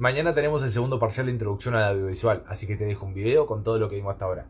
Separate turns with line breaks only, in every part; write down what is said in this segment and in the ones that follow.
Mañana tenemos el segundo parcial de introducción al audiovisual, así que te dejo un video con todo lo que vimos hasta ahora.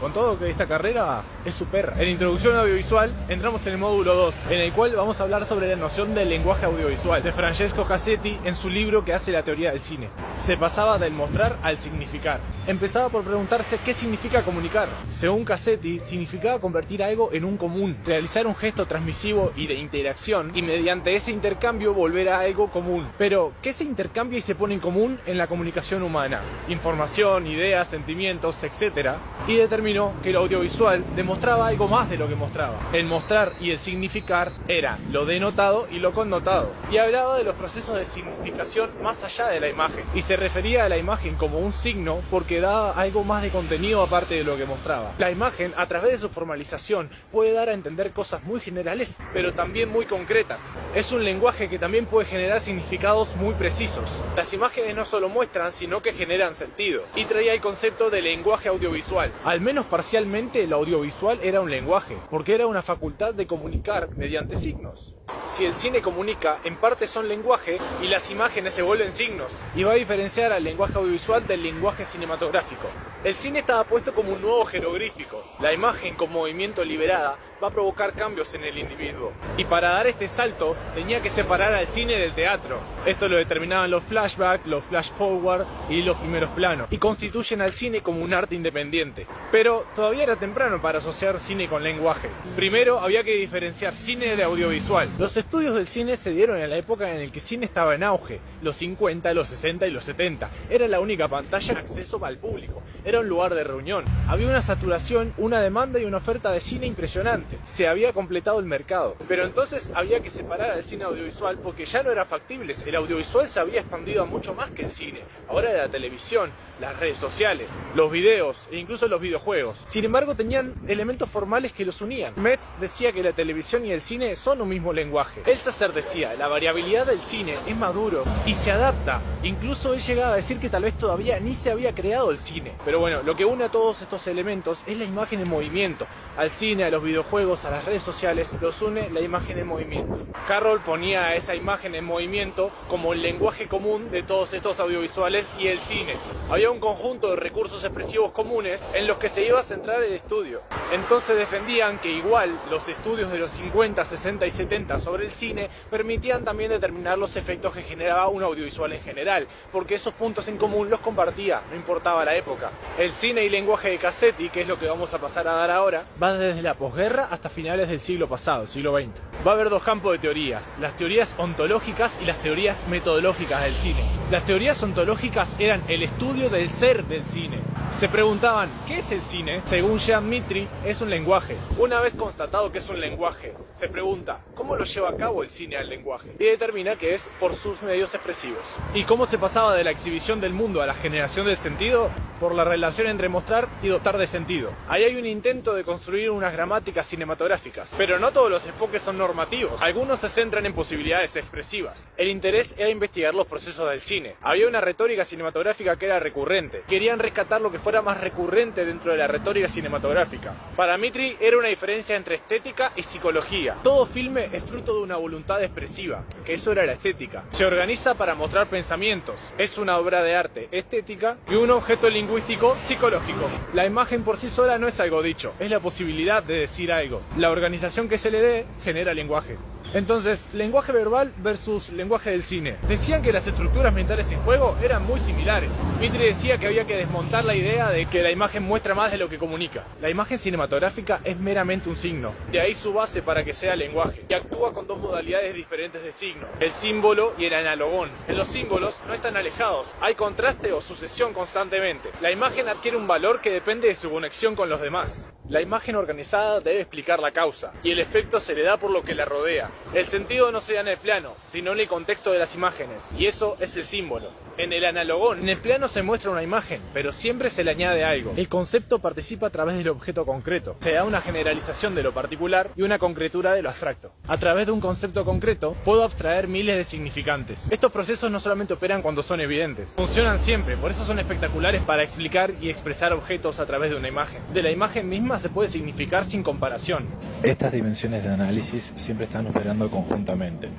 Con todo que esta carrera es su perra. En Introducción Audiovisual entramos en el módulo 2, en el cual vamos a hablar sobre la noción del lenguaje audiovisual de Francesco Cassetti en su libro que hace la teoría del cine. Se pasaba del mostrar al significar. Empezaba por preguntarse qué significa comunicar. Según Cassetti, significaba convertir algo en un común, realizar un gesto transmisivo y de interacción, y mediante ese intercambio volver a algo común. Pero, ¿qué se intercambia y se pone en común en la comunicación humana? Información, ideas, sentimientos, etc. Y determinó que el audiovisual demostraba algo más de lo que mostraba. El mostrar y el significar era lo denotado y lo connotado. Y hablaba de los procesos de significación más allá de la imagen. Y se refería a la imagen como un signo porque daba algo más de contenido aparte de lo que mostraba. La imagen, a través de su formalización, puede dar a entender cosas muy generales, pero también muy concretas. Es un lenguaje que también puede generar significados muy precisos. Las imágenes no solo muestran, sino que generan sentido. Y traía el concepto de lenguaje audiovisual. Al menos parcialmente el audiovisual era un lenguaje, porque era una facultad de comunicar mediante signos. Si el cine comunica, en parte son lenguaje y las imágenes se vuelven signos, y va a diferenciar al lenguaje audiovisual del lenguaje cinematográfico. El cine estaba puesto como un nuevo jeroglífico. La imagen con movimiento liberada va a provocar cambios en el individuo. Y para dar este salto tenía que separar al cine del teatro. Esto lo determinaban los flashbacks, los flash forward y los primeros planos, y constituyen al cine como un arte independiente. Pero todavía era temprano para asociar cine con lenguaje. Primero había que diferenciar cine de audiovisual. Los estudios del cine se dieron en la época en la que el cine estaba en auge, los 50, los 60 y los 70. Era la única pantalla de acceso al público, era un lugar de reunión. Había una saturación, una demanda y una oferta de cine impresionante. Se había completado el mercado. Pero entonces había que separar al cine audiovisual porque ya no era factible. El audiovisual se había expandido a mucho más que el cine. Ahora era la televisión, las redes sociales, los videos e incluso los videojuegos. Sin embargo, tenían elementos formales que los unían. Metz decía que la televisión y el cine son un mismo lenguaje. Elsaser decía, la variabilidad del cine es maduro y se adapta. Incluso él llegaba a decir que tal vez todavía ni se había creado el cine. Pero bueno, lo que une a todos estos elementos es la imagen en movimiento. Al cine, a los videojuegos, a las redes sociales, los une la imagen en movimiento. Carroll ponía a esa imagen en movimiento como el lenguaje común de todos estos audiovisuales y el cine. Había un conjunto de recursos expresivos comunes en los que se iba a centrar el estudio. Entonces defendían que igual los estudios de los 50, 60 y 70 sobre el cine permitían también determinar los efectos que generaba un audiovisual en general, porque esos puntos en común los compartía, no importaba la época. El cine y lenguaje de Cassetti, que es lo que vamos a pasar a dar ahora, va desde la posguerra hasta finales del siglo pasado, el siglo XX. Va a haber dos campos de teorías, las teorías ontológicas y las teorías metodológicas del cine. Las teorías ontológicas eran el estudio del ser del cine. Se preguntaban, ¿qué es el cine? Según Jean Mitry, es un lenguaje. Una vez constatado que es un lenguaje, se pregunta, ¿cómo lo lleva a cabo el cine al lenguaje? Y determina que es por sus medios expresivos. ¿Y cómo se pasaba de la exhibición del mundo a la generación del sentido? Por la relación entre mostrar y dotar de sentido. Ahí hay un intento de construir unas gramáticas cinematográficas, pero no todos los enfoques son normativos. Algunos se centran en posibilidades expresivas. El interés era investigar los procesos del cine. Había una retórica cinematográfica que era recurrente. Querían rescatar lo que fuera más recurrente dentro de la retórica cinematográfica. Para Mitry era una diferencia entre estética y psicología. Todo filme es fruto de una voluntad expresiva, que eso era la estética. Se organiza para mostrar pensamientos. Es una obra de arte estética y un objeto lingüístico psicológico. La imagen por sí sola no es algo dicho, es la posibilidad de decir algo. La organización que se le dé genera lenguaje. Entonces, lenguaje verbal versus lenguaje del cine. Decían que las estructuras mentales en juego eran muy similares. Mitry decía que había que desmontar la idea de que la imagen muestra más de lo que comunica. La imagen cinematográfica es meramente un signo. De ahí su base para que sea lenguaje. Y actúa con dos modalidades diferentes de signo. El símbolo y el analogón. En los símbolos no están alejados. Hay contraste o sucesión constantemente. La imagen adquiere un valor que depende de su conexión con los demás. La imagen organizada debe explicar la causa, y el efecto se le da por lo que la rodea. El sentido no se da en el plano, sino en el contexto de las imágenes, y eso es el símbolo. En el analogón, en el plano se muestra una imagen, pero siempre se le añade algo. El concepto participa a través del objeto concreto. Se da una generalización de lo particular y una concretura de lo abstracto. A través de un concepto concreto, puedo abstraer miles de significantes. Estos procesos no solamente operan cuando son evidentes, funcionan siempre, por eso son espectaculares para explicar y expresar objetos a través de una imagen. De la imagen misma se puede significar sin comparación.
Estas dimensiones de análisis siempre están operando conjuntamente.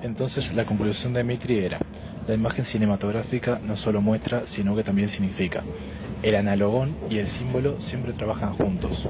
Entonces la conclusión de Mitry era:
La imagen cinematográfica no solo muestra, sino que también significa. El analogón y el símbolo siempre trabajan juntos.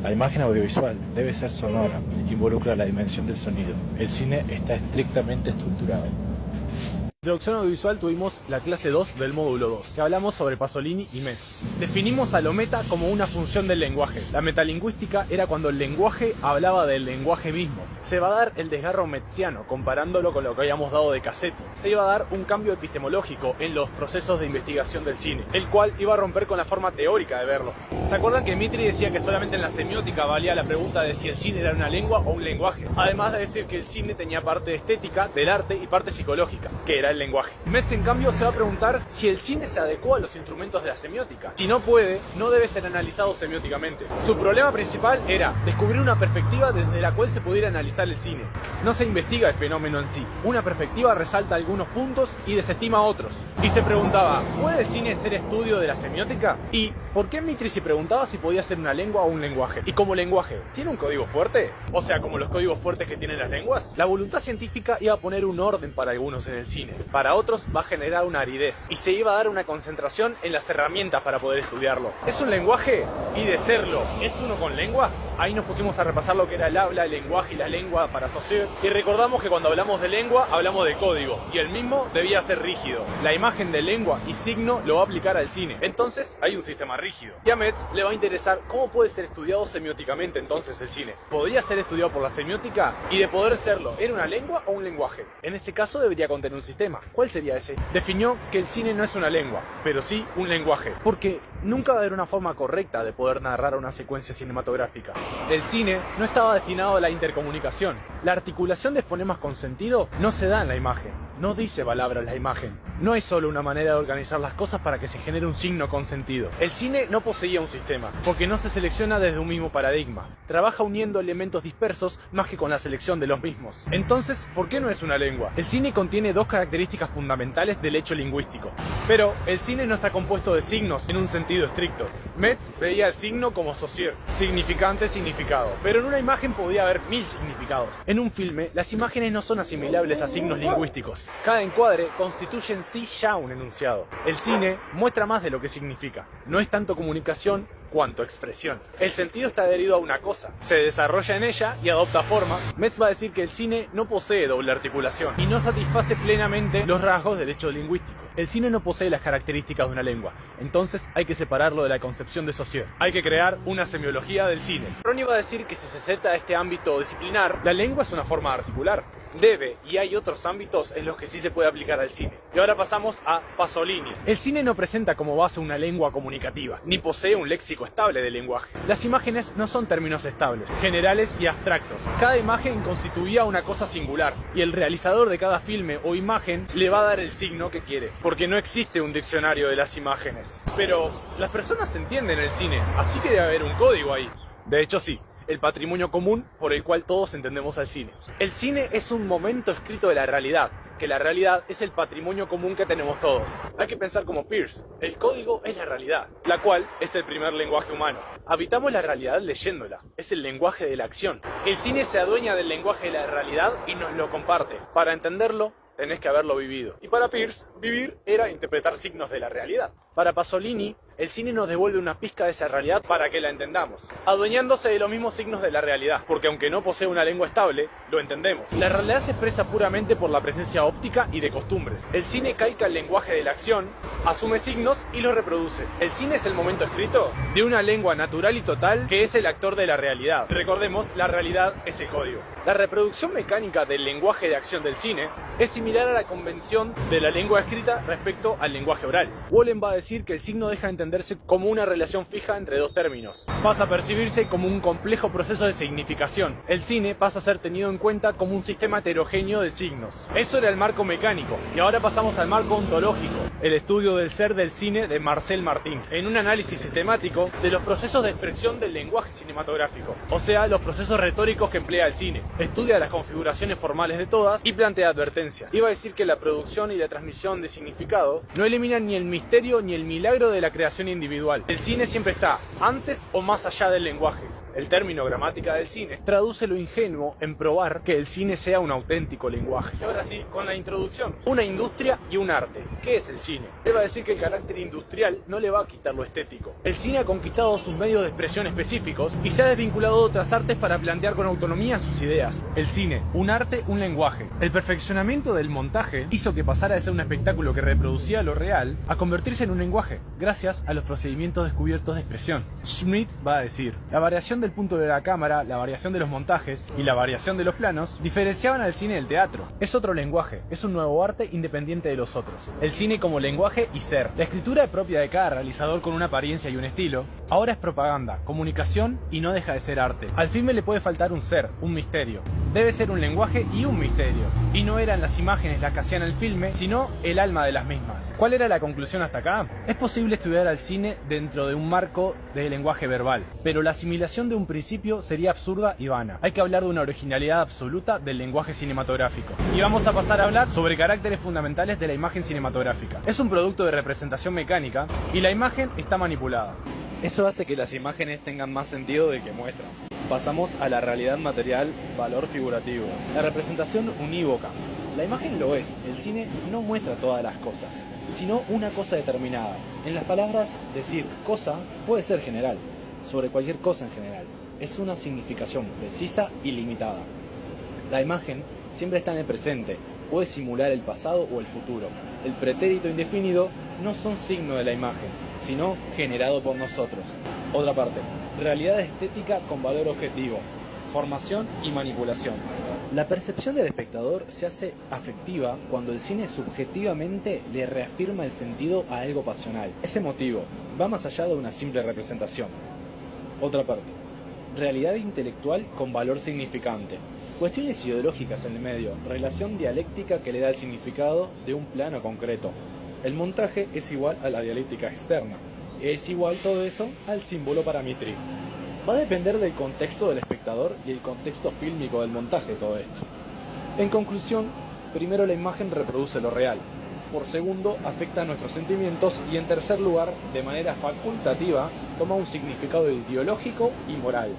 La imagen audiovisual debe ser sonora, involucra la dimensión del sonido. El cine está estrictamente estructurado. En introducción audiovisual tuvimos la clase 2 del módulo 2, que hablamos sobre Pasolini y Metz. Definimos a lo meta como una función del lenguaje. La metalingüística era cuando el lenguaje hablaba del lenguaje mismo. Se va a dar el desgarro metziano, comparándolo con lo que habíamos dado de Cassetti. Se iba a dar un cambio epistemológico en los procesos de investigación del cine, el cual iba a romper con la forma teórica de verlo. ¿Se acuerdan que Mitri decía que solamente en la semiótica valía la pregunta de si el cine era una lengua o un lenguaje? Además de decir que el cine tenía parte estética del arte y parte psicológica, que era el lenguaje. Metz, en cambio, se va a preguntar si el cine se adecua a los instrumentos de la semiótica. Si no puede, no debe ser analizado semióticamente. Su problema principal era descubrir una perspectiva desde la cual se pudiera analizar el cine. No se investiga el fenómeno en sí. Una perspectiva resalta algunos puntos y desestima otros. Y se preguntaba, ¿puede el cine ser estudio de la semiótica? ¿Y por qué Mitri se preguntaba si podía ser una lengua o un lenguaje? Y como lenguaje, ¿tiene un código fuerte? O sea, como los códigos fuertes que tienen las lenguas. La voluntad científica iba a poner un orden para algunos en el cine. Para otros va a generar una aridez. Y se iba a dar una concentración en las herramientas para poder estudiarlo. ¿Es un lenguaje? Y de serlo, ¿es uno con lengua? Ahí nos pusimos a repasar lo que era el habla, el lenguaje y la lengua para Saussure. Y recordamos que cuando hablamos de lengua, hablamos de código. Y el mismo debía ser rígido. La imagen de lengua y signo lo va a aplicar al cine. Entonces hay un sistema rígido. Y a Metz le va a interesar cómo puede ser estudiado semióticamente entonces el cine. ¿Podría ser estudiado por la semiótica? Y de poder serlo, ¿era una lengua o un lenguaje? En ese caso debería contener un sistema. ¿Cuál sería ese? Definió que el cine no es una lengua, pero sí un lenguaje. Porque nunca va a haber una forma correcta de poder narrar una secuencia cinematográfica. El cine no estaba destinado a la intercomunicación. La articulación de fonemas con sentido no se da en la imagen. No dice palabras la imagen. No es solo una manera de organizar las cosas para que se genere un signo con sentido. El cine no poseía un sistema, porque no se selecciona desde un mismo paradigma. Trabaja uniendo elementos dispersos más que con la selección de los mismos. Entonces, ¿por qué no es una lengua? El cine contiene dos características fundamentales del hecho lingüístico. Pero el cine no está compuesto de signos en un sentido estricto. Metz veía el signo como Saussure, significante, significado. Pero en una imagen podía haber 1000 significados. En un filme, las imágenes no son asimilables a signos lingüísticos. Cada encuadre constituye en sí ya un enunciado. El cine muestra más de lo que significa. No es tanto comunicación cuanto expresión. El sentido está adherido a una cosa, se desarrolla en ella y adopta forma. Metz va a decir que el cine no posee doble articulación y no satisface plenamente los rasgos del hecho lingüístico. El cine no posee las características de una lengua, entonces hay que separarlo de la concepción de Saussure. Hay que crear una semiología del cine. Ronnie va a decir que si se acepta este ámbito disciplinar, la lengua es una forma articular. Debe, y hay otros ámbitos en los que sí se puede aplicar al cine. Y ahora pasamos a Pasolini. El cine no presenta como base una lengua comunicativa, ni posee un léxico estable de lenguaje. Las imágenes no son términos estables, generales y abstractos. Cada imagen constituía una cosa singular, y el realizador de cada filme o imagen le va a dar el signo que quiere, porque no existe un diccionario de las imágenes. Pero las personas entienden el cine, así que debe haber un código ahí. De hecho sí. El patrimonio común por el cual todos entendemos al cine. El cine es un momento escrito de la realidad, que la realidad es el patrimonio común que tenemos todos. Hay que pensar como Peirce, el código es la realidad, la cual es el primer lenguaje humano. Habitamos la realidad leyéndola, es el lenguaje de la acción. El cine se adueña del lenguaje de la realidad y nos lo comparte. Para entenderlo, tenés que haberlo vivido. Y para Peirce, vivir era interpretar signos de la realidad. Para Pasolini, el cine nos devuelve una pizca de esa realidad para que la entendamos, adueñándose de los mismos signos de la realidad, porque aunque no posee una lengua estable, lo entendemos. La realidad se expresa puramente por la presencia óptica y de costumbres. El cine calca el lenguaje de la acción, asume signos y los reproduce. El cine es el momento escrito de una lengua natural y total que es el actor de la realidad. Recordemos, la realidad es el código. La reproducción mecánica del lenguaje de acción del cine es similar a la convención de la lengua escrita respecto al lenguaje oral. Wallen va a decir que el signo deja de entenderse como una relación fija entre dos términos. Pasa a percibirse como un complejo proceso de significación. El cine pasa a ser tenido en cuenta como un sistema heterogéneo de signos. Eso era el marco mecánico. Y ahora pasamos al marco ontológico, el estudio del ser del cine de Marcel Martin, en un análisis sistemático de los procesos de expresión del lenguaje cinematográfico, o sea, los procesos retóricos que emplea el cine. Estudia las configuraciones formales de todas y plantea advertencias. Iba a decir que la producción y la transmisión de significado no eliminan ni el misterio ni el milagro de la creación individual. El cine siempre está antes o más allá del lenguaje. El término gramática del cine traduce lo ingenuo en probar que el cine sea un auténtico lenguaje. Y ahora sí, con la introducción. Una industria y un arte. ¿Qué es el cine? Debo decir que el carácter industrial no le va a quitar lo estético. El cine ha conquistado sus medios de expresión específicos y se ha desvinculado de otras artes para plantear con autonomía sus ideas. El cine, un arte, un lenguaje. El perfeccionamiento del montaje hizo que pasara de ser un espectáculo que reproducía lo real a convertirse en un lenguaje, gracias a los procedimientos descubiertos de expresión. Schmidt va a decir, la variación del punto de la cámara, la variación de los montajes y la variación de los planos diferenciaban al cine del teatro. Es otro lenguaje, es un nuevo arte independiente de los otros. El cine como lenguaje y ser. La escritura propia de cada realizador con una apariencia y un estilo, ahora es propaganda, comunicación y no deja de ser arte. Al filme le puede faltar un ser, un misterio. Debe ser un lenguaje y un misterio. Y no eran las imágenes las que hacían el filme, sino el alma de las mismas. ¿Cuál era la conclusión hasta acá? Es posible estudiar al cine dentro de un marco de lenguaje verbal, pero la asimilación de un principio sería absurda y vana. Hay que hablar de una originalidad absoluta del lenguaje cinematográfico. Y vamos a pasar a hablar sobre caracteres fundamentales de la imagen cinematográfica. Es un producto de representación mecánica y la imagen está manipulada. Eso hace que las imágenes tengan más sentido del que muestran. Pasamos a la realidad material, valor figurativo. La representación unívoca. La imagen lo es, el cine no muestra todas las cosas, sino una cosa determinada. En las palabras, decir cosa puede ser general, sobre cualquier cosa en general. Es una significación precisa y limitada. La imagen siempre está en el presente, puede simular el pasado o el futuro. El pretérito indefinido no son signo de la imagen, sino generado por nosotros. Otra parte, realidad estética con valor objetivo, formación y manipulación. La percepción del espectador se hace afectiva cuando el cine subjetivamente le reafirma el sentido a algo pasional. Ese motivo va más allá de una simple representación. Otra parte, realidad intelectual con valor significante. Cuestiones ideológicas en el medio, relación dialéctica que le da el significado de un plano concreto. El montaje es igual a la dialéctica externa. Es igual todo eso al símbolo paramétrico. Va a depender del contexto del espectador y el contexto fílmico del montaje de todo esto. En conclusión, primero la imagen reproduce lo real. Por segundo, afecta a nuestros sentimientos y en tercer lugar, de manera facultativa, toma un significado ideológico y moral.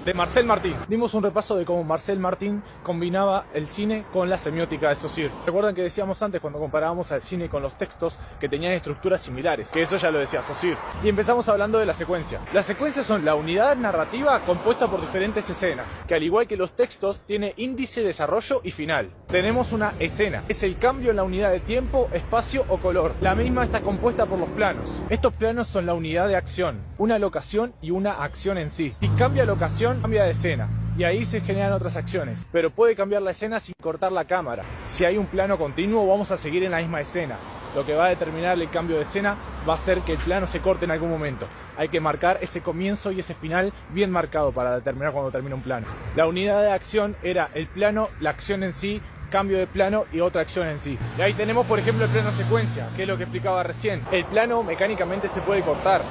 De Marcel Martin. Dimos un repaso de cómo Marcel Martin combinaba el cine con la semiótica de Saussure. Recuerdan que decíamos antes cuando comparábamos al cine con los textos que tenían estructuras similares, que eso ya lo decía Saussure. Y empezamos hablando de la secuencia. Las secuencias son la unidad narrativa compuesta por diferentes escenas, que al igual que los textos tiene índice, desarrollo y final. Tenemos una escena, es el cambio en la unidad de tiempo, espacio o color. La misma está compuesta por los planos. Estos planos son la unidad de acción, una locación y una acción en sí. Si cambia locación, cambia de escena y ahí se generan otras acciones, pero puede cambiar la escena sin cortar la cámara. Si hay un plano continuo, vamos a seguir en la misma escena. Lo que va a determinar el cambio de escena va a ser que el plano se corte en algún momento. Hay que marcar ese comienzo y ese final bien marcado para determinar cuando termina un plano. La unidad de acción era el plano, la acción en sí, cambio de plano y otra acción en sí. Y ahí tenemos por ejemplo el plano secuencia, que es lo que explicaba recién. El plano mecánicamente se puede cortar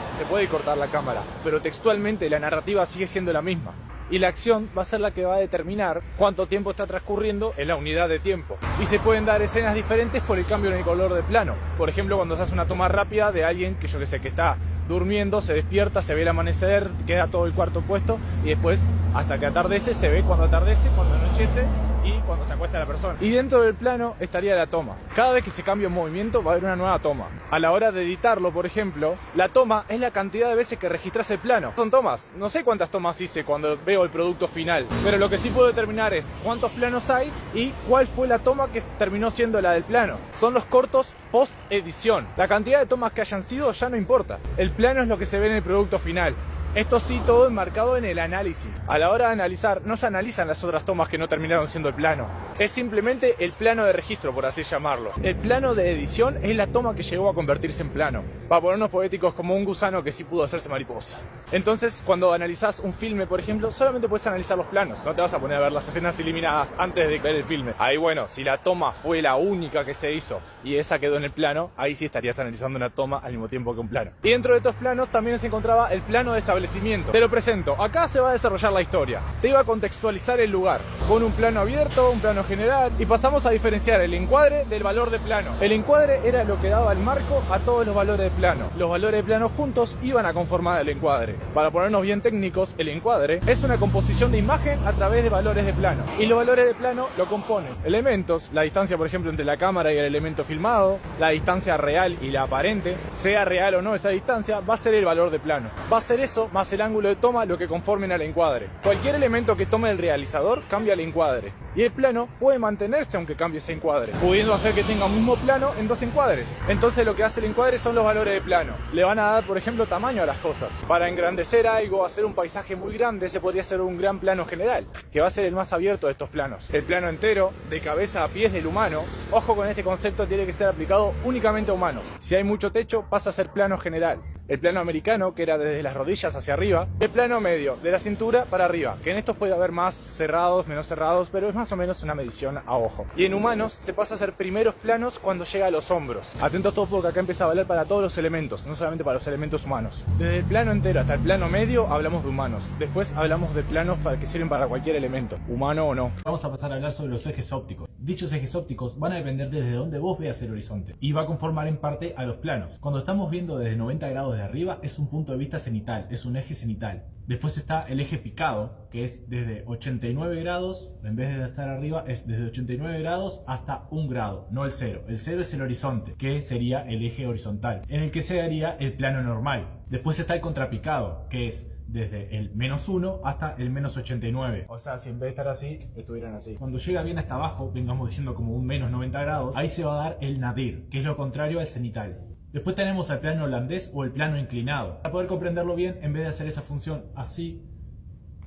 la cámara, pero textualmente la narrativa sigue siendo la misma. Y la acción va a ser la que va a determinar cuánto tiempo está transcurriendo en la unidad de tiempo. Y se pueden dar escenas diferentes por el cambio en el color de plano. Por ejemplo, cuando se hace una toma rápida de alguien que que está durmiendo, se despierta, se ve el amanecer, queda todo el cuarto puesto y después hasta que atardece se ve cuando atardece, cuando anochece y cuando se acuesta la persona. Y dentro del plano estaría la toma. Cada vez que se cambia un movimiento va a haber una nueva toma. A la hora de editarlo, por ejemplo, la toma es la cantidad de veces que registras el plano. Son tomas. No sé cuántas tomas hice cuando veo el producto final, pero lo que sí puedo determinar es cuántos planos hay y cuál fue la toma que terminó siendo la del plano. Son los cortos post edición. La cantidad de tomas que hayan sido ya no importa. El plano es lo que se ve en el producto final. Esto sí, todo enmarcado en el análisis. A la hora de analizar, no se analizan las otras tomas que no terminaron siendo el plano. Es simplemente el plano de registro, por así llamarlo. El plano de edición es la toma que llegó a convertirse en plano. Para ponernos poéticos, como un gusano que sí pudo hacerse mariposa. Entonces, cuando analizás un filme, por ejemplo, solamente puedes analizar los planos. No te vas a poner a ver las escenas eliminadas antes de ver el filme. Ahí, bueno, si la toma fue la única que se hizo y esa quedó en el plano, ahí sí estarías analizando una toma al mismo tiempo que un plano. Y dentro de estos planos también se encontraba el plano de establecimiento establecimiento. Te lo presento, acá se va a desarrollar la historia. Te iba a contextualizar el lugar con un plano abierto, un plano general, y pasamos a diferenciar el encuadre del valor de plano. El encuadre era lo que daba el marco a todos los valores de plano. Los valores de plano juntos iban a conformar el encuadre. Para ponernos bien técnicos, el encuadre es una composición de imagen a través de valores de plano. Y los valores de plano lo componen elementos, la distancia por ejemplo entre la cámara y el elemento filmado, la distancia real y la aparente, sea real o no esa distancia, va a ser el valor de plano. Va a ser eso más el ángulo de toma lo que conformen al encuadre. Cualquier elemento que tome el realizador cambia el encuadre. Y el plano puede mantenerse aunque cambie ese encuadre, pudiendo hacer que tenga un mismo plano en dos encuadres. Entonces lo que hace el encuadre son los valores de plano. Le van a dar por ejemplo tamaño a las cosas. Para engrandecer algo, hacer un paisaje muy grande, se podría hacer un gran plano general, que va a ser el más abierto de estos planos. El plano entero, de cabeza a pies del humano. Ojo con este concepto, tiene que ser aplicado únicamente a humanos. Si hay mucho techo, pasa a ser plano general. El plano americano, que era desde las rodillas hacia arriba. El plano medio, de la cintura para arriba, que en estos puede haber más cerrados, menos cerrados, pero es más o menos una medición a ojo. Y en humanos se pasa a ser primeros planos cuando llega a los hombros. Atentos todos porque acá empieza a valer para todos los elementos, no solamente para los elementos humanos. Desde el plano entero hasta el plano medio hablamos de humanos. Después hablamos de planos que sirven para cualquier elemento, humano o no.
Vamos a pasar a hablar sobre los ejes ópticos. Dichos ejes ópticos van a depender desde donde vos veas el horizonte y va a conformar en parte a los planos. Cuando estamos viendo desde 90 grados de arriba es un punto de vista cenital, es un eje cenital. Después está el eje picado, que es desde 89 grados, en vez de estar arriba es desde 89 grados hasta 1 grado, no el 0. El 0 es el horizonte, que sería el eje horizontal, en el que se daría el plano normal. Después está el contrapicado, que es desde el -1 hasta el -89. O sea, si en vez de estar así, estuvieran así. Cuando llega bien hasta abajo, vengamos diciendo como un -90 grados, ahí se va a dar el nadir, que es lo contrario al cenital. Después tenemos el plano holandés o el plano inclinado. Para poder comprenderlo bien, en vez de hacer esa función así,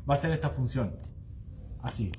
va a ser esta función, así.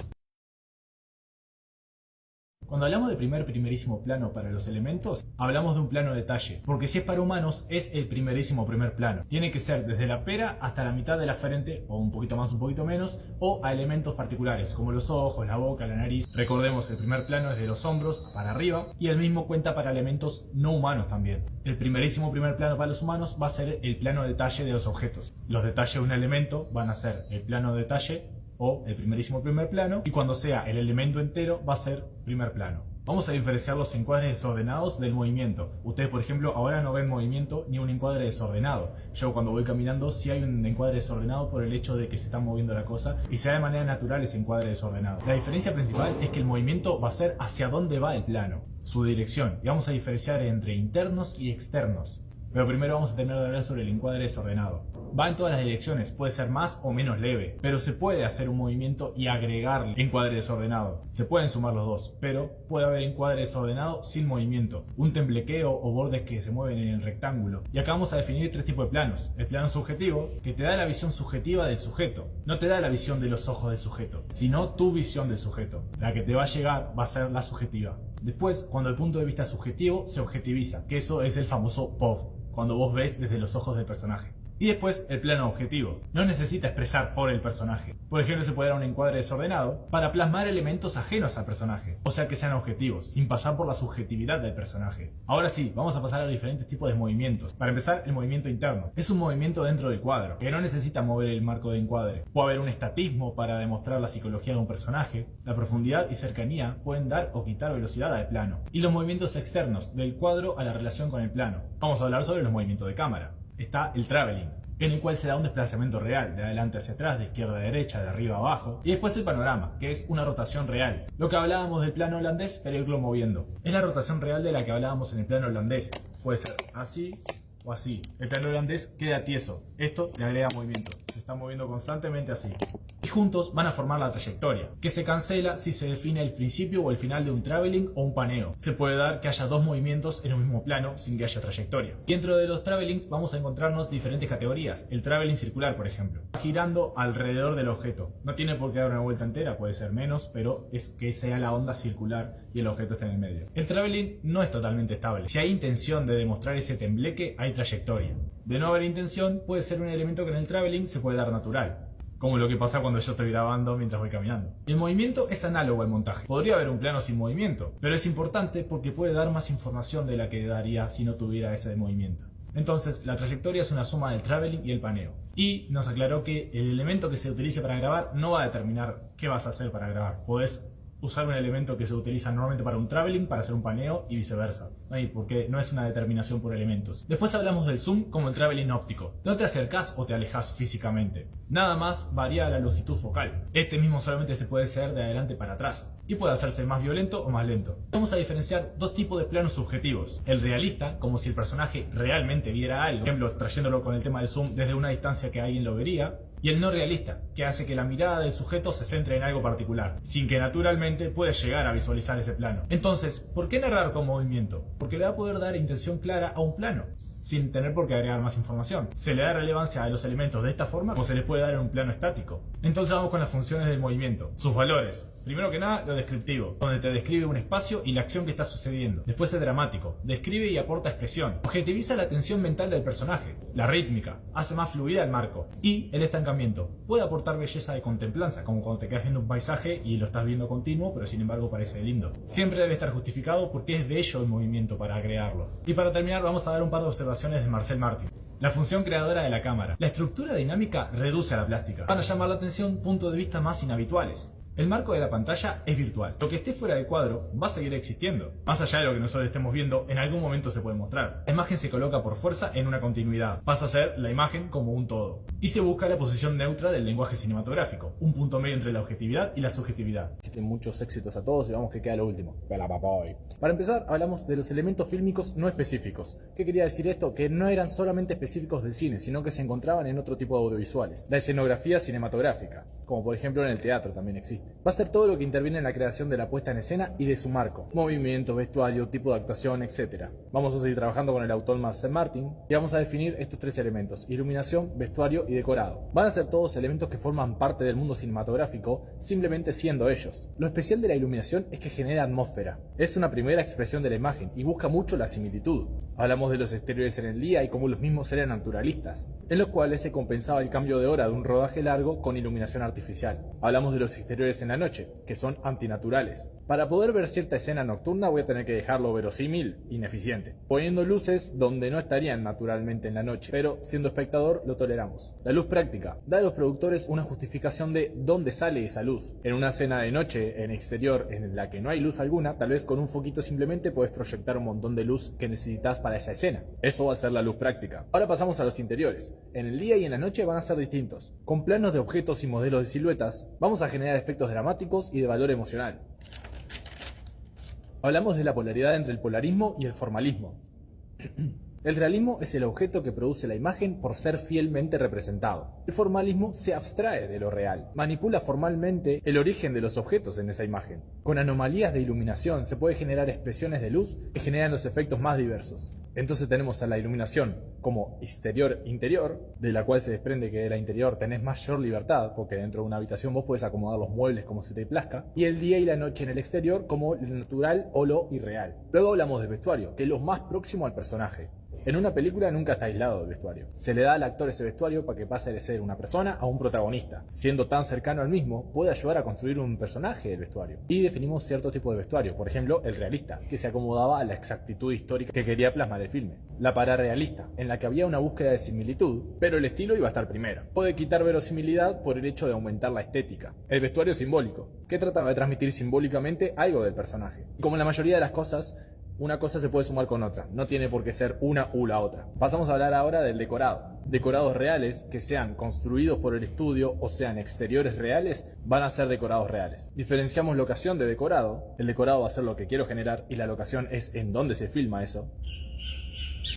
Cuando hablamos de primerísimo plano para los elementos, hablamos de un plano detalle, porque si es para humanos es el primerísimo primer plano. Tiene que ser desde la pera hasta la mitad de la frente, o un poquito más, un poquito menos, o a elementos particulares, como los ojos, la boca, la nariz. Recordemos, el primer plano es de los hombros para arriba, y el mismo cuenta para elementos no humanos también. El primerísimo primer plano para los humanos va a ser el plano detalle de los objetos. Los detalles de un elemento van a ser el plano detalle, o el primerísimo primer plano, y cuando sea el elemento entero va a ser primer plano. Vamos a diferenciar los encuadres desordenados del movimiento. Ustedes, por ejemplo, ahora no ven movimiento ni un encuadre desordenado. Yo cuando voy caminando sí hay un encuadre desordenado por el hecho de que se está moviendo la cosa y se da de manera natural ese encuadre desordenado. La diferencia principal es que el movimiento va a ser hacia dónde va el plano, su dirección, y vamos a diferenciar entre internos y externos. Pero primero vamos a terminar de hablar sobre el encuadre desordenado. Va en todas las direcciones, puede ser más o menos leve, pero se puede hacer un movimiento y agregarle encuadre desordenado. Se pueden sumar los dos, pero puede haber encuadre desordenado sin movimiento, un temblequeo o bordes que se mueven en el rectángulo. Y acá vamos a definir tres tipos de planos. El plano subjetivo, que te da la visión subjetiva del sujeto. No te da la visión de los ojos del sujeto, sino tu visión del sujeto. La que te va a llegar va a ser la subjetiva. Después, cuando el punto de vista subjetivo se objetiviza, que eso es el famoso POV, cuando vos ves desde los ojos del personaje. Y después el plano objetivo. No necesita expresar por el personaje. Por ejemplo, se puede dar un encuadre desordenado para plasmar elementos ajenos al personaje, o sea que sean objetivos, sin pasar por la subjetividad del personaje. Ahora sí, vamos a pasar a los diferentes tipos de movimientos. Para empezar, el movimiento interno. Es un movimiento dentro del cuadro, que no necesita mover el marco de encuadre. Puede haber un estatismo para demostrar la psicología de un personaje. La profundidad y cercanía pueden dar o quitar velocidad al plano. Y los movimientos externos, del cuadro a la relación con el plano. Vamos a hablar sobre los movimientos de cámara. Está el traveling, en el cual se da un desplazamiento real, de adelante hacia atrás, de izquierda a derecha, de arriba a abajo. Y después el panorama, que es una rotación real. Lo que hablábamos del plano holandés, pero irlo moviendo. Es la rotación real de la que hablábamos en el plano holandés. Puede ser así o así. El plano holandés queda tieso. Esto le agrega movimiento. Se está moviendo constantemente así. Y juntos van a formar la trayectoria, que se cancela si se define el principio o el final de un traveling o un paneo. Se puede dar que haya dos movimientos en un mismo plano sin que haya trayectoria. Dentro de los travelings vamos a encontrarnos diferentes categorías. El traveling circular, por ejemplo, va girando alrededor del objeto. No tiene por qué dar una vuelta entera, puede ser menos, pero es que sea la onda circular y el objeto está en el medio. El traveling no es totalmente estable. Si hay intención de demostrar ese tembleque, hay trayectoria. De no haber intención, puede ser un elemento que en el traveling se puede dar natural, como lo que pasa cuando yo estoy grabando mientras voy caminando. El movimiento es análogo al montaje. Podría haber un plano sin movimiento, pero es importante porque puede dar más información de la que daría si no tuviera ese movimiento. Entonces, la trayectoria es una suma del traveling y el paneo. Y nos aclaró que el elemento que se utilice para grabar no va a determinar qué vas a hacer para grabar. Podés usar un elemento que se utiliza normalmente para un traveling, para hacer un paneo y viceversa. Porque no es una determinación por elementos. Después hablamos del zoom como el traveling óptico. No te acercás o te alejas físicamente. Nada más varía la longitud focal. Este mismo solamente se puede hacer de adelante para atrás. Y puede hacerse más violento o más lento. Vamos a diferenciar dos tipos de planos subjetivos. El realista, como si el personaje realmente viera algo. Por ejemplo, trayéndolo con el tema del zoom desde una distancia que alguien lo vería. Y el no realista, que hace que la mirada del sujeto se centre en algo particular, sin que naturalmente puedas llegar a visualizar ese plano. Entonces, ¿por qué narrar con movimiento? Porque le va a poder dar intención clara a un plano, sin tener por qué agregar más información. Se le da relevancia a los elementos de esta forma como se les puede dar en un plano estático. Entonces vamos con las funciones del movimiento. Sus valores. Primero que nada, lo descriptivo, donde te describe un espacio y la acción que está sucediendo. Después el dramático, describe y aporta expresión. Objetiviza la atención mental del personaje. La rítmica, hace más fluida el marco. Y el estancamiento, puede aportar belleza de contemplanza, como cuando te quedas viendo un paisaje y lo estás viendo continuo, pero sin embargo parece lindo. Siempre debe estar justificado porque es bello el movimiento para crearlo. Y para terminar, vamos a dar un par de observaciones de Marcel Martin. La función creadora de la cámara. La estructura dinámica reduce a la plástica. Van a llamar la atención puntos de vista más inhabituales. El marco de la pantalla es virtual. Lo que esté fuera de cuadro va a seguir existiendo. Más allá de lo que nosotros estemos viendo, en algún momento se puede mostrar. La imagen se coloca por fuerza en una continuidad. Pasa a ser la imagen como un todo. Y se busca la posición neutra del lenguaje cinematográfico. Un punto medio entre la objetividad y la subjetividad.
Muchos éxitos a todos y vamos que queda lo último. Para empezar, hablamos de los elementos fílmicos no específicos. ¿Qué quería decir esto? Que no eran solamente específicos del cine, sino que se encontraban en otro tipo de audiovisuales. La escenografía cinematográfica, como por ejemplo en el teatro también existe. Va a ser todo lo que interviene en la creación de la puesta en escena y de su marco. Movimiento, vestuario, tipo de actuación, etc. Vamos a seguir trabajando con el autor Marcel Martin y vamos a definir estos tres elementos: iluminación, vestuario y decorado. Van a ser todos elementos que forman parte del mundo cinematográfico, simplemente siendo ellos. Lo especial de la iluminación es que genera atmósfera. Es una primera expresión de la imagen y busca mucho la similitud. Hablamos de los exteriores en el día y cómo los mismos eran naturalistas, en los cuales se compensaba el cambio de hora de un rodaje largo con iluminación artificial. Hablamos de los exteriores en la noche, que son antinaturales. Para poder ver cierta escena nocturna voy a tener que dejarlo verosímil, ineficiente, poniendo luces donde no estarían naturalmente en la noche, pero siendo espectador lo toleramos. La luz práctica da a los productores una justificación de dónde sale esa luz. En una escena de noche, en exterior, en la que no hay luz alguna, tal vez con un foquito simplemente puedes proyectar un montón de luz que necesitas para esa escena. Eso va a ser la luz práctica. Ahora pasamos a los interiores. En el día y en la noche van a ser distintos. Con planos de objetos y modelos de siluetas, vamos a generar efectos dramáticos y de valor emocional. Hablamos de la polaridad entre el polarismo y el formalismo. El realismo es el objeto que produce la imagen por ser fielmente representado. El formalismo se abstrae de lo real, manipula formalmente el origen de los objetos en esa imagen. Con anomalías de iluminación se puede generar expresiones de luz que generan los efectos más diversos. Entonces tenemos a la iluminación como exterior-interior, de la cual se desprende que de la interior tenés mayor libertad, porque dentro de una habitación vos podés acomodar los muebles como se te plazca, y el día y la noche en el exterior como lo natural o lo irreal. Luego hablamos del vestuario, que es lo más próximo al personaje. En una película nunca está aislado del vestuario. Se le da al actor ese vestuario para que pase de ser una persona a un protagonista. Siendo tan cercano al mismo, puede ayudar a construir un personaje del vestuario. Y definimos cierto tipo de vestuario, por ejemplo, el realista, que se acomodaba a la exactitud histórica que quería plasmar el filme. La pararealista, en la que había una búsqueda de similitud, pero el estilo iba a estar primero. Puede quitar verosimilidad por el hecho de aumentar la estética. El vestuario simbólico, que trataba de transmitir simbólicamente algo del personaje. Y como la mayoría de las cosas, una cosa se puede sumar con otra, no tiene por qué ser una u la otra. Pasamos a hablar ahora del decorado. Decorados reales, que sean construidos por el estudio o sean exteriores reales, van a ser decorados reales. Diferenciamos locación de decorado. El decorado va a ser lo que quiero generar y la locación es en dónde se filma eso.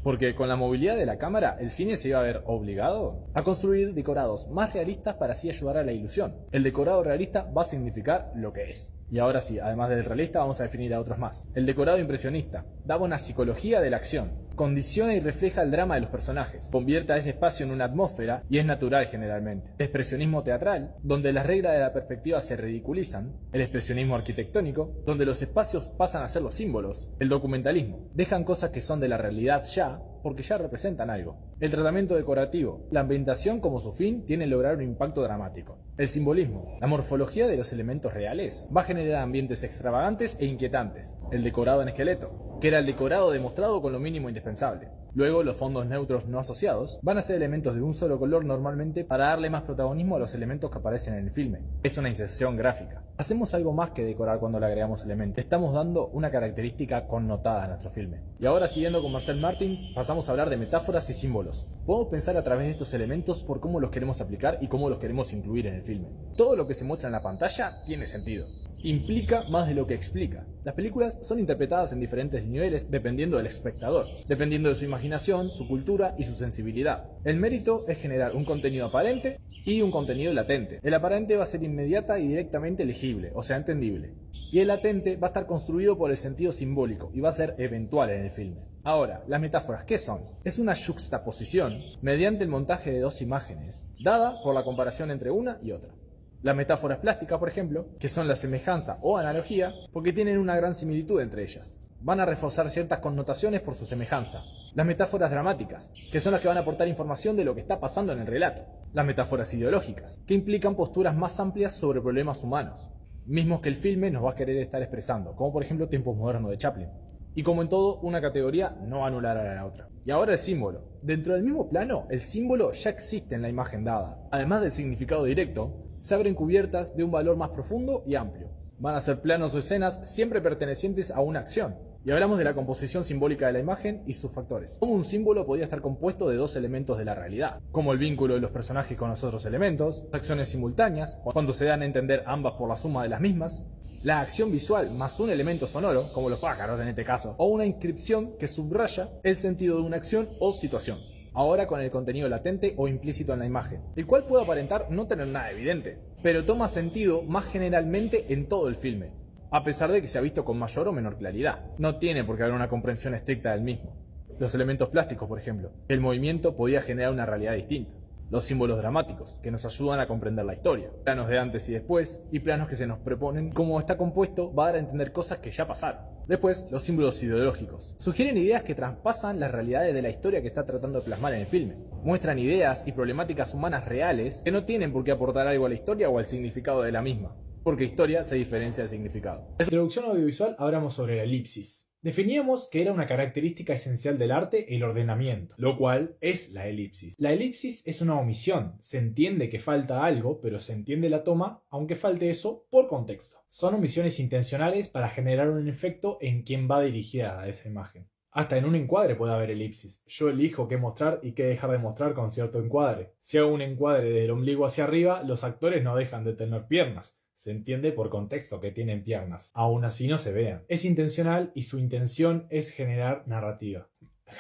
Porque con la movilidad de la cámara, el cine se iba a ver obligado a construir decorados más realistas para así ayudar a la ilusión. El decorado realista va a significar lo que es. Y ahora sí, además del realista, vamos a definir a otros más. El decorado impresionista daba una psicología de la acción. Condiciona y refleja el drama de los personajes. Convierte a ese espacio en una atmósfera y es natural generalmente. El expresionismo teatral, donde las reglas de la perspectiva se ridiculizan. El expresionismo arquitectónico, donde los espacios pasan a ser los símbolos. El documentalismo, dejan cosas que son de la realidad ya, porque ya representan algo. El tratamiento decorativo, la ambientación como su fin tiene que lograr un impacto dramático. El simbolismo, la morfología de los elementos reales, va a generar ambientes extravagantes e inquietantes. El decorado en esqueleto, que era el decorado demostrado con lo mínimo indispensable.
Luego, los fondos neutros no asociados van a ser elementos de un solo color normalmente para darle más protagonismo a los elementos que aparecen en el filme. Es una inserción gráfica. Hacemos algo más que decorar cuando le agregamos elementos. Estamos dando una característica connotada a nuestro filme. Y ahora, siguiendo con Marcel Martins, pasamos a hablar de metáforas y símbolos. Podemos pensar a través de estos elementos por cómo los queremos aplicar y cómo los queremos incluir en el filme. Todo lo que se muestra en la pantalla tiene sentido. Implica más de lo que explica. Las películas son interpretadas en diferentes niveles dependiendo del espectador, dependiendo de su imaginación, su cultura y su sensibilidad. El mérito es generar un contenido aparente y un contenido latente. El aparente va a ser inmediata y directamente legible, o sea, entendible. Y el latente va a estar construido por el sentido simbólico y va a ser eventual en el filme. Ahora, las metáforas, ¿qué son? Es una yuxtaposición mediante el montaje de dos imágenes, dada por la comparación entre una y otra. Las metáforas plásticas, por ejemplo, que son la semejanza o analogía, porque tienen una gran similitud entre ellas. Van a reforzar ciertas connotaciones por su semejanza. Las metáforas dramáticas, que son las que van a aportar información de lo que está pasando en el relato. Las metáforas ideológicas, que implican posturas más amplias sobre problemas humanos, mismos que el filme nos va a querer estar expresando, como por ejemplo Tiempos Modernos de Chaplin. Y como en todo, una categoría no va a anular a la otra. Y ahora el símbolo. Dentro del mismo plano, el símbolo ya existe en la imagen dada. Además del significado directo, se abren cubiertas de un valor más profundo y amplio. Van a ser planos o escenas siempre pertenecientes a una acción. Y hablamos de la composición simbólica de la imagen y sus factores. Como un símbolo podía estar compuesto de dos elementos de la realidad, como el vínculo de los personajes con los otros elementos, acciones simultáneas, cuando se dan a entender ambas por la suma de las mismas, la acción visual más un elemento sonoro, como los pájaros en este caso, o una inscripción que subraya el sentido de una acción o situación. Ahora con el contenido latente o implícito en la imagen, el cual puede aparentar no tener nada evidente, pero toma sentido más generalmente en todo el filme, a pesar de que se ha visto con mayor o menor claridad. No tiene por qué haber una comprensión estricta del mismo. Los elementos plásticos, por ejemplo, el movimiento podía generar una realidad distinta. Los símbolos dramáticos, que nos ayudan a comprender la historia. Planos de antes y después, y planos que se nos proponen. Como está compuesto, va a dar a entender cosas que ya pasaron. Después, los símbolos ideológicos. Sugieren ideas que traspasan las realidades de la historia que está tratando de plasmar en el filme. Muestran ideas y problemáticas humanas reales que no tienen por qué aportar algo a la historia o al significado de la misma, porque historia se diferencia de significado.
En la introducción audiovisual hablamos sobre la elipsis. Definíamos que era una característica esencial del arte el ordenamiento, lo cual es la elipsis. La elipsis es una omisión, se entiende que falta algo, pero se entiende la toma, aunque falte eso, por contexto. Son omisiones intencionales para generar un efecto en quien va dirigida a esa imagen. Hasta en un encuadre puede haber elipsis. Yo elijo qué mostrar y qué dejar de mostrar con cierto encuadre. Si hago un encuadre del ombligo hacia arriba, los actores no dejan de tener piernas. Se entiende por contexto que tienen piernas. Aún así no se vean. Es intencional y su intención es generar narrativa.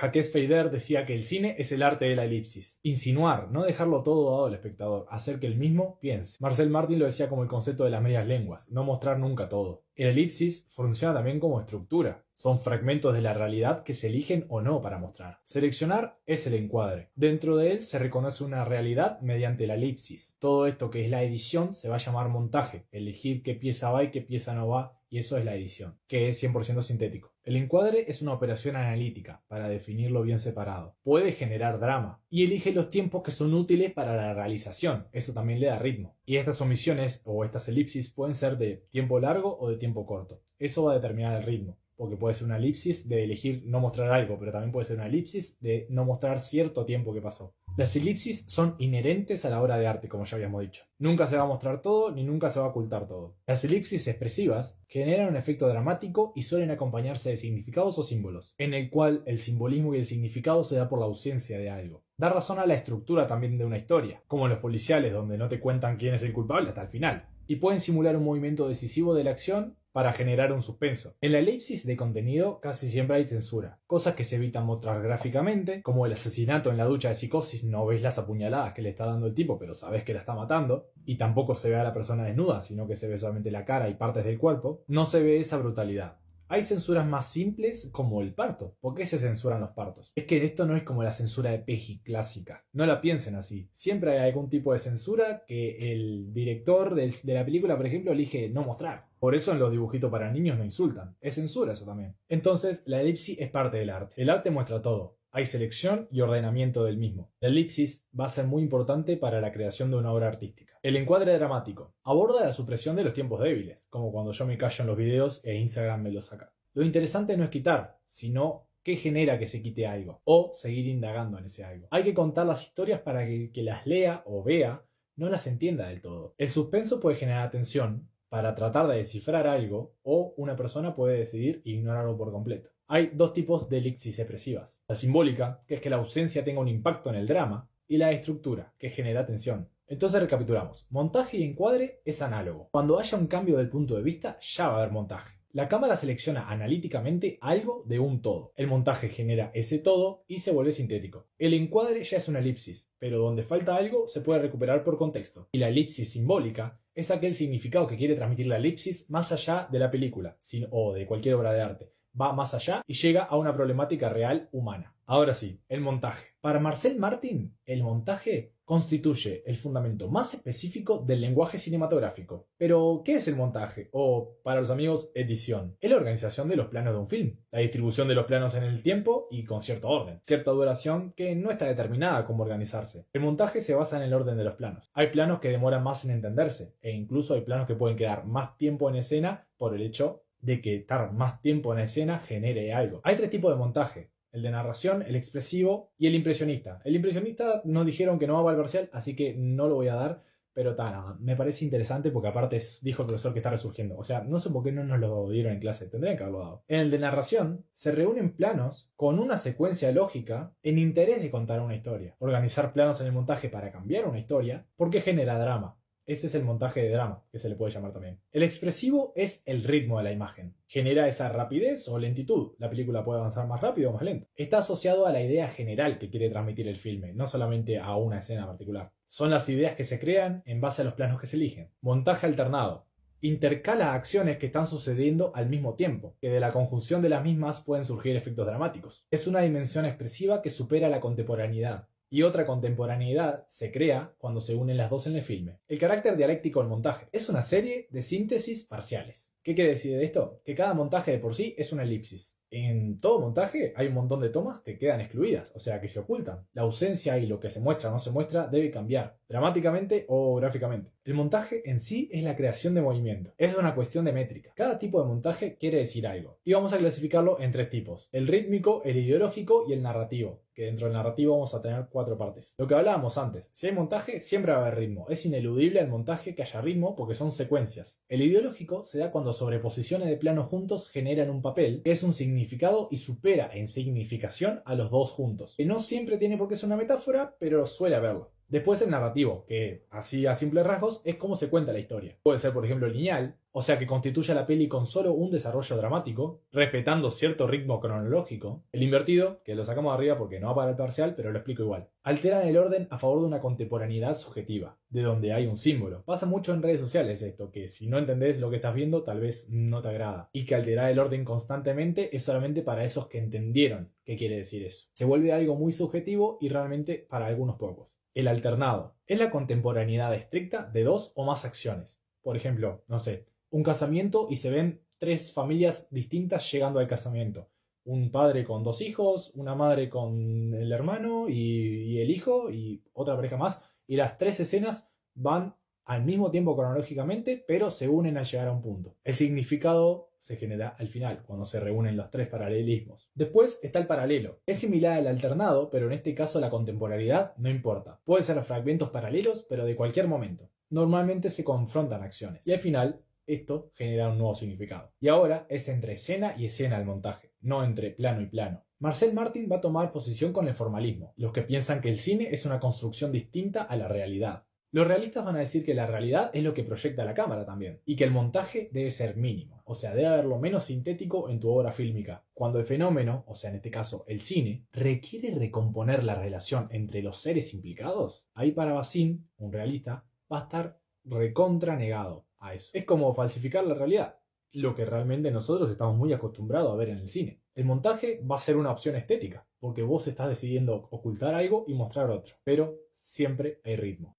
Jacques Feyder decía que el cine es el arte de la elipsis. Insinuar, no dejarlo todo dado al espectador, hacer que el mismo piense. Marcel Martin lo decía como el concepto de las medias lenguas, no mostrar nunca todo. El elipsis funciona también como estructura. Son fragmentos de la realidad que se eligen o no para mostrar. Seleccionar es el encuadre. Dentro de él se reconoce una realidad mediante la elipsis. Todo esto que es la edición se va a llamar montaje. Elegir qué pieza va y qué pieza no va. Y eso es la edición, que es 100% sintético. El encuadre es una operación analítica para definirlo bien separado. Puede generar drama y elige los tiempos que son útiles para la realización. Eso también le da ritmo. Y estas omisiones o estas elipsis pueden ser de tiempo largo o de tiempo corto. Eso va a determinar el ritmo. Porque puede ser una elipsis de elegir no mostrar algo, pero también puede ser una elipsis de no mostrar cierto tiempo que pasó. Las elipsis son inherentes a la obra de arte, como ya habíamos dicho. Nunca se va a mostrar todo, ni nunca se va a ocultar todo. Las elipsis expresivas generan un efecto dramático y suelen acompañarse de significados o símbolos, en el cual el simbolismo y el significado se da por la ausencia de algo. Da razón a la estructura también de una historia, como en los policiales, donde no te cuentan quién es el culpable hasta el final. Y pueden simular un movimiento decisivo de la acción para generar un suspenso. En la elipsis de contenido casi siempre hay censura, cosas que se evitan mostrar gráficamente, como el asesinato en la ducha de Psicosis. No ves las apuñaladas que le está dando el tipo, pero sabes que la está matando, y tampoco se ve a la persona desnuda, sino que se ve solamente la cara y partes del cuerpo. No se ve esa brutalidad. Hay censuras más simples como el parto. ¿Por qué se censuran los partos? Es que esto no es como la censura de Peggy clásica. No la piensen así. Siempre hay algún tipo de censura que el director de la película, por ejemplo, elige no mostrar. Por eso en los dibujitos para niños no insultan. Es censura eso también. Entonces, la elipsis es parte del arte. El arte muestra todo. Hay selección y ordenamiento del mismo. La elipsis va a ser muy importante para la creación de una obra artística. El encuadre dramático aborda la supresión de los tiempos débiles, como cuando yo me callo en los videos e Instagram me los saca. Lo interesante no es quitar, sino
¿Qué genera que se quite algo? O seguir indagando en ese algo. Hay que contar las historias para que el que las lea o vea no las entienda del todo. El suspenso puede generar tensión para tratar de descifrar algo, o una persona puede decidir ignorarlo por completo. Hay dos tipos de elipsis expresivas. La simbólica, que es que la ausencia tenga un impacto en el drama, y la estructura, que genera tensión. Entonces recapitulamos. Montaje y encuadre es análogo. Cuando haya un cambio del punto de vista, ya va a haber montaje. La cámara selecciona analíticamente algo de un todo. El montaje genera ese todo y se vuelve sintético. El encuadre ya es una elipsis, pero donde falta algo se puede recuperar por contexto. Y la elipsis simbólica es aquel significado que quiere transmitir la elipsis más allá de la película o de cualquier obra de arte. Va más allá y llega a una problemática real humana. Ahora sí, el montaje. Para Marcel Martin, el montaje constituye el fundamento más específico del lenguaje cinematográfico. Pero, ¿qué es el montaje? O, para los amigos, edición. Es la organización de los planos de un film. La distribución de los planos en el tiempo y con cierto orden. Cierta duración que no está determinada cómo organizarse. El montaje se basa en el orden de los planos. Hay planos que demoran más en entenderse, e incluso hay planos que pueden quedar más tiempo en escena por el hecho de que estar más tiempo en escena genere algo. Hay tres tipos de montaje. El de narración, el expresivo y el impresionista. El impresionista nos dijeron que no va al parcial, así que no lo voy a dar, pero nada, me parece interesante porque aparte dijo el profesor que está resurgiendo. O sea, no sé por qué no nos lo dieron en clase, tendrían que haberlo dado. En el de narración, se reúnen planos con una secuencia lógica en interés de contar una historia. Organizar planos en el montaje para cambiar una historia, porque genera drama. Ese es el montaje de drama, que se le puede llamar también. El expresivo es el ritmo de la imagen. Genera esa rapidez o lentitud. La película puede avanzar más rápido o más lento. Está asociado a la idea general que quiere transmitir el filme, no solamente a una escena particular. Son las ideas que se crean en base a los planos que se eligen. Montaje alternado. Intercala acciones que están sucediendo al mismo tiempo, que de la conjunción de las mismas pueden surgir efectos dramáticos. Es una dimensión expresiva que supera la contemporaneidad. Y otra contemporaneidad se crea cuando se unen las dos en el filme. El carácter dialéctico del montaje es una serie de síntesis parciales. ¿Qué quiere decir de esto? Que cada montaje de por sí es una elipsis. En todo montaje hay un montón de tomas que quedan excluidas, o sea que se ocultan. La ausencia y lo que se muestra o no se muestra debe cambiar, dramáticamente o gráficamente. El montaje en sí es la creación de movimiento. Es una cuestión de métrica. Cada tipo de montaje quiere decir algo. Y vamos a clasificarlo en tres tipos. El rítmico, el ideológico y el narrativo. Que dentro del narrativo vamos a tener 4 partes. Lo que hablábamos antes. Si hay montaje, siempre va a haber ritmo. Es ineludible el montaje que haya ritmo porque son secuencias. El ideológico se da cuando sobreposiciones de planos juntos generan un papel que es un significado y supera en significación a los dos juntos. Que no siempre tiene por qué ser una metáfora, pero suele haberlo. Después el narrativo, que así a simples rasgos es cómo se cuenta la historia. Puede ser por ejemplo lineal, o sea que constituye la peli con solo un desarrollo dramático, respetando cierto ritmo cronológico. El invertido, que lo sacamos de arriba porque no va para el parcial, pero lo explico igual. Alteran el orden a favor de una contemporaneidad subjetiva, de donde hay un símbolo. Pasa mucho en redes sociales esto, que si no entendés lo que estás viendo tal vez no te agrada. Y que alterar el orden constantemente es solamente para esos que entendieron qué quiere decir eso. Se vuelve algo muy subjetivo y realmente para algunos pocos. El alternado es la contemporaneidad estricta de dos o más acciones. Por ejemplo, no sé, un casamiento y se ven 3 familias distintas llegando al casamiento. Un padre con 2 hijos, una madre con el hermano y el hijo y otra pareja más. Y las 3 escenas van al mismo tiempo cronológicamente, pero se unen al llegar a un punto. El significado se genera al final, cuando se reúnen los 3 paralelismos. Después está el paralelo. Es similar al alternado, pero en este caso la contemporaneidad no importa. Puede ser fragmentos paralelos, pero de cualquier momento. Normalmente se confrontan acciones. Y al final, esto genera un nuevo significado. Y ahora es entre escena y escena el montaje, no entre plano y plano. Marcel Martin va a tomar posición con el formalismo, los que piensan que el cine es una construcción distinta a la realidad. Los realistas van a decir que la realidad es lo que proyecta la cámara también, y que el montaje debe ser mínimo, o sea, debe haber lo menos sintético en tu obra fílmica. Cuando el fenómeno, o sea, en este caso el cine, requiere recomponer la relación entre los seres implicados, ahí para Bazin, un realista, va a estar recontra negado a eso. Es como falsificar la realidad, lo que realmente nosotros estamos muy acostumbrados a ver en el cine. El montaje va a ser una opción estética, porque vos estás decidiendo ocultar algo y mostrar otro, pero siempre hay ritmo.